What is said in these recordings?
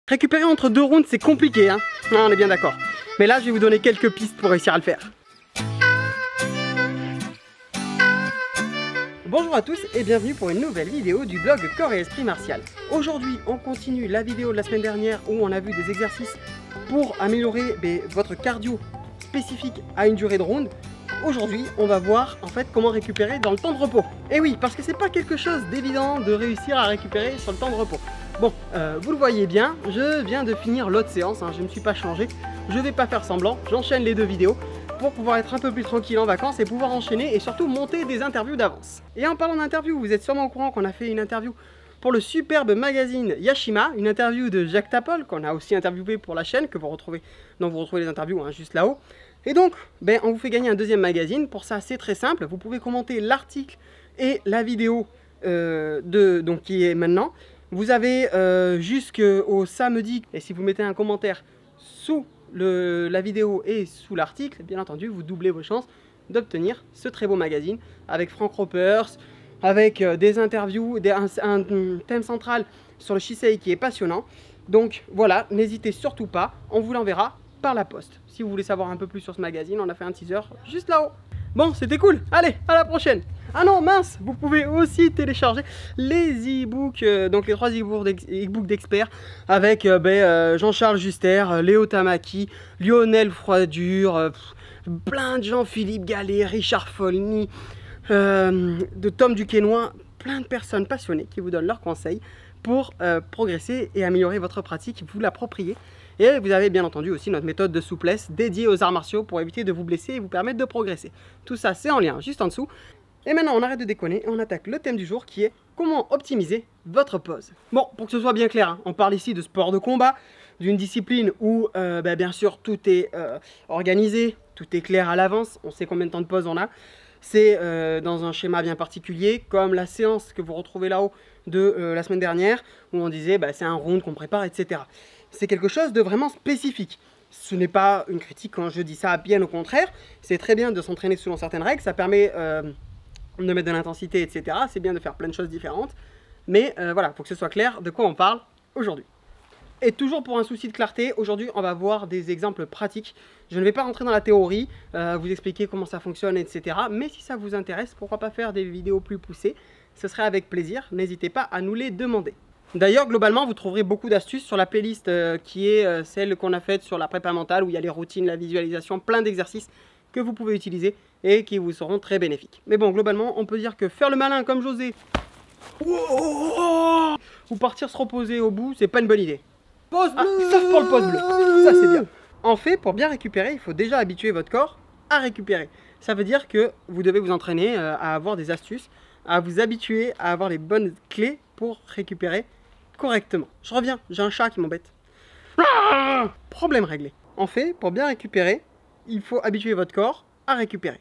Récupérer entre 2 rounds, c'est compliqué, hein. Non, on est bien d'accord. Mais là, je vais vous donner quelques pistes pour réussir à le faire. Bonjour à tous et bienvenue pour une nouvelle vidéo du blog Corps et Esprit Martial. Aujourd'hui, on continue la vidéo de la semaine dernière où on a vu des exercices pour améliorer votre cardio spécifique à une durée de round. Aujourd'hui, on va voir en fait comment récupérer dans le temps de repos. Et oui, parce que c'est pas quelque chose d'évident de réussir à récupérer sur le temps de repos. Bon, vous le voyez bien, je viens de finir l'autre séance, hein, je ne me suis pas changé, je vais pas faire semblant, j'enchaîne les deux vidéos pour pouvoir être un peu plus tranquille en vacances et pouvoir enchaîner et surtout monter des interviews d'avance. Et en parlant d'interviews, vous êtes sûrement au courant qu'on a fait une interview pour le superbe magazine Yashima, une interview de Jacques Tapol qu'on a aussi interviewé pour la chaîne, que vous retrouvez, dont vous retrouvez les interviews hein, juste là-haut. Et donc, on vous fait gagner un deuxième magazine. Pour ça, c'est très simple. Vous pouvez commenter l'article et la vidéo donc, qui est maintenant. Vous avez jusqu'au samedi, et si vous mettez un commentaire sous la vidéo et sous l'article, bien entendu, vous doublez vos chances d'obtenir ce très beau magazine avec Frank Ropers, avec des interviews, un thème central sur le Shisei qui est passionnant. Donc voilà, n'hésitez surtout pas, on vous l'enverra par la poste. Si vous voulez savoir un peu plus sur ce magazine, on a fait un teaser juste là-haut. Bon, c'était cool, allez, à la prochaine. Ah non, mince, vous pouvez aussi télécharger les e-books, donc les 3 e-books d'experts avec Jean-Charles Juster, Léo Tamaki, Lionel Froidure, plein de gens, Philippe Gallet, Richard Folny, de Tom Duquesnoy, plein de personnes passionnées qui vous donnent leurs conseils pour progresser et améliorer votre pratique, vous l'approprier. Et vous avez bien entendu aussi notre méthode de souplesse dédiée aux arts martiaux pour éviter de vous blesser et vous permettre de progresser. Tout ça, c'est en lien juste en dessous. Et maintenant, on arrête de déconner et on attaque le thème du jour qui est comment optimiser votre pose. Bon, pour que ce soit bien clair, hein, on parle ici de sport de combat, d'une discipline où bien sûr tout est organisé, tout est clair à l'avance, on sait combien de temps de pause on a. C'est dans un schéma bien particulier, comme la séance que vous retrouvez là-haut de la semaine dernière, où on disait c'est un round qu'on prépare, etc. C'est quelque chose de vraiment spécifique. Ce n'est pas une critique quand je dis ça, bien au contraire. C'est très bien de s'entraîner selon certaines règles, ça permet de mettre de l'intensité, etc. C'est bien de faire plein de choses différentes. Mais voilà, il faut que ce soit clair de quoi on parle aujourd'hui. Et toujours pour un souci de clarté, aujourd'hui on va voir des exemples pratiques. Je ne vais pas rentrer dans la théorie, vous expliquer comment ça fonctionne, etc. Mais si ça vous intéresse, pourquoi pas faire des vidéos plus poussées? Ce serait avec plaisir, n'hésitez pas à nous les demander. D'ailleurs, globalement, vous trouverez beaucoup d'astuces sur la playlist qui est celle qu'on a faite sur la prépa mentale, où il y a les routines, la visualisation, plein d'exercices que vous pouvez utiliser et qui vous seront très bénéfiques. Mais bon, globalement, on peut dire que faire le malin comme José ou partir se reposer au bout, c'est pas une bonne idée. Pause bleue, sauf pour le pause bleu, ça c'est bien. En fait, pour bien récupérer, il faut déjà habituer votre corps à récupérer. Ça veut dire que vous devez vous entraîner à avoir des astuces, à vous habituer à avoir les bonnes clés pour récupérer correctement. Je reviens, j'ai un chat qui m'embête. Problème réglé. En fait, pour bien récupérer, il faut habituer votre corps à récupérer.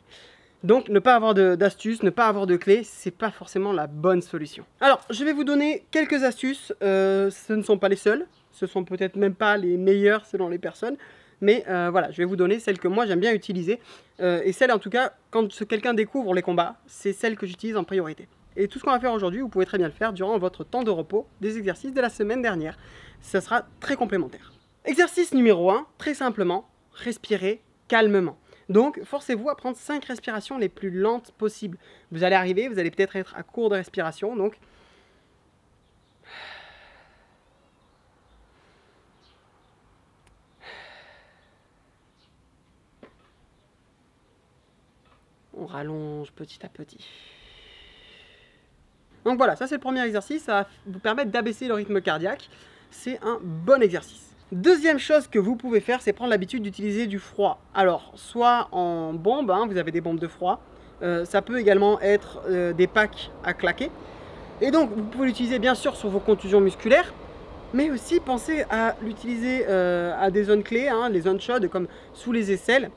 Donc, ne pas avoir d'astuces, ne pas avoir de clés, c'est pas forcément la bonne solution. Alors, je vais vous donner quelques astuces. Ce ne sont pas les seules. Ce sont peut-être même pas les meilleures selon les personnes. Mais voilà, je vais vous donner celles que moi j'aime bien utiliser. Et celles en tout cas, quand quelqu'un découvre les combats, c'est celles que j'utilise en priorité. Et tout ce qu'on va faire aujourd'hui, vous pouvez très bien le faire durant votre temps de repos des exercices de la semaine dernière. Ça sera très complémentaire. Exercice numéro 1, très simplement, respirez calmement. Donc, forcez-vous à prendre 5 respirations les plus lentes possibles. Vous allez arriver, vous allez peut-être être à court de respiration, donc... On rallonge petit à petit. Donc voilà, ça c'est le premier exercice, ça va vous permettre d'abaisser le rythme cardiaque. C'est un bon exercice. Deuxième chose que vous pouvez faire, c'est prendre l'habitude d'utiliser du froid. Alors, soit en bombe, hein, vous avez des bombes de froid. Ça peut également être des packs à claquer. Et donc, vous pouvez l'utiliser bien sûr sur vos contusions musculaires, mais aussi pensez à l'utiliser à des zones clés, hein, les zones chaudes, comme sous les aisselles.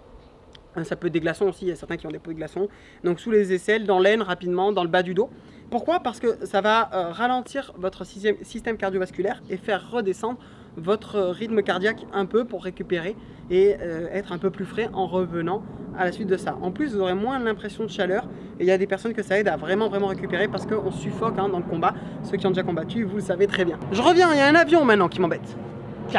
Ça peut être des glaçons aussi, il y a certains qui ont des peaux de glaçons. Donc sous les aisselles, dans l'aine, rapidement, dans le bas du dos. Pourquoi? Parce que ça va ralentir votre système cardiovasculaire et faire redescendre votre rythme cardiaque un peu pour récupérer et être un peu plus frais en revenant à la suite de ça. En plus, vous aurez moins l'impression de chaleur et il y a des personnes que ça aide à vraiment récupérer parce qu'on suffoque hein, dans le combat. Ceux qui ont déjà combattu, vous le savez très bien. Je reviens, il y a un avion maintenant qui m'embête. Et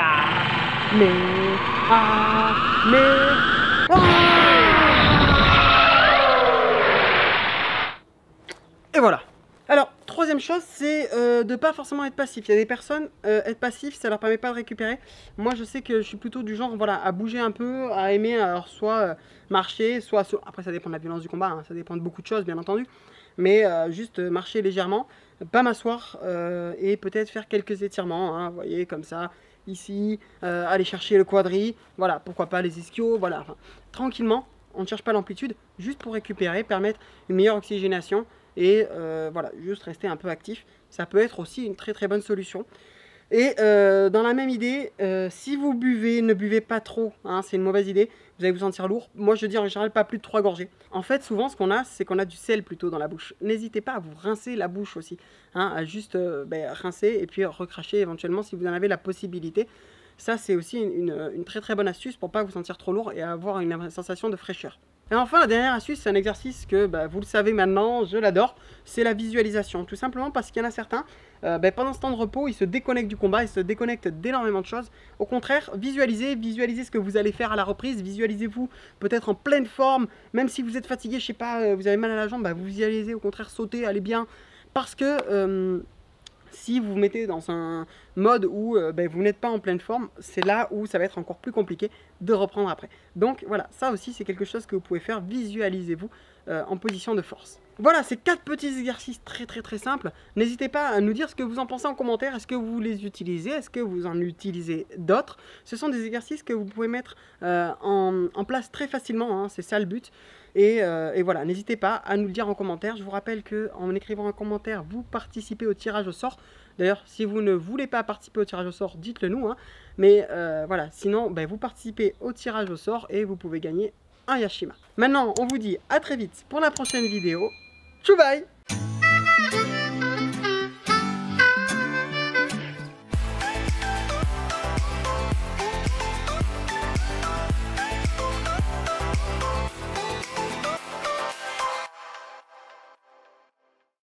voilà. Alors, troisième chose, c'est de pas forcément être passif. Il y a des personnes, être passif, ça leur permet pas de récupérer. Moi, je sais que je suis plutôt du genre, voilà, à bouger un peu, à aimer, alors soit marcher, soit... Après, ça dépend de la violence du combat, hein, ça dépend de beaucoup de choses, bien entendu. Mais juste marcher légèrement, pas m'asseoir et peut-être faire quelques étirements, hein, vous voyez, comme ça, ici, aller chercher le quadri, voilà, pourquoi pas les ischios, voilà, enfin, tranquillement, on ne cherche pas l'amplitude, juste pour récupérer, permettre une meilleure oxygénation et voilà, juste rester un peu actif, ça peut être aussi une très bonne solution. Et dans la même idée, si vous buvez, ne buvez pas trop, hein, c'est une mauvaise idée, vous allez vous sentir lourd. Moi je dis en général pas plus de 3 gorgées. En fait souvent ce qu'on a, c'est qu'on a du sel plutôt dans la bouche. N'hésitez pas à vous rincer la bouche aussi, hein, à juste rincer et puis recracher éventuellement si vous en avez la possibilité. Ça c'est aussi une très bonne astuce pour pas vous sentir trop lourd et avoir une sensation de fraîcheur. Et enfin, la dernière astuce, c'est un exercice que vous le savez maintenant, je l'adore, c'est la visualisation. Tout simplement parce qu'il y en a certains, pendant ce temps de repos, ils se déconnectent du combat, ils se déconnectent d'énormément de choses. Au contraire, visualisez ce que vous allez faire à la reprise, visualisez-vous peut-être en pleine forme, même si vous êtes fatigué, je sais pas, vous avez mal à la jambe, vous visualisez, au contraire, sautez, allez bien, parce que... si vous vous mettez dans un mode où vous n'êtes pas en pleine forme, c'est là où ça va être encore plus compliqué de reprendre après. Donc voilà, ça aussi c'est quelque chose que vous pouvez faire, visualisez-vous en position de force. Voilà, ces 4 petits exercices très simples. N'hésitez pas à nous dire ce que vous en pensez en commentaire. Est-ce que vous les utilisez? Est-ce que vous en utilisez d'autres? Ce sont des exercices que vous pouvez mettre en place très facilement, hein, c'est ça le but. Et voilà, n'hésitez pas à nous le dire en commentaire. Je vous rappelle qu'en écrivant un commentaire, vous participez au tirage au sort. D'ailleurs, si vous ne voulez pas participer au tirage au sort, dites-le nous, hein. Mais voilà, sinon, vous participez au tirage au sort et vous pouvez gagner un Yashima. Maintenant, on vous dit à très vite pour la prochaine vidéo. Tchou bye!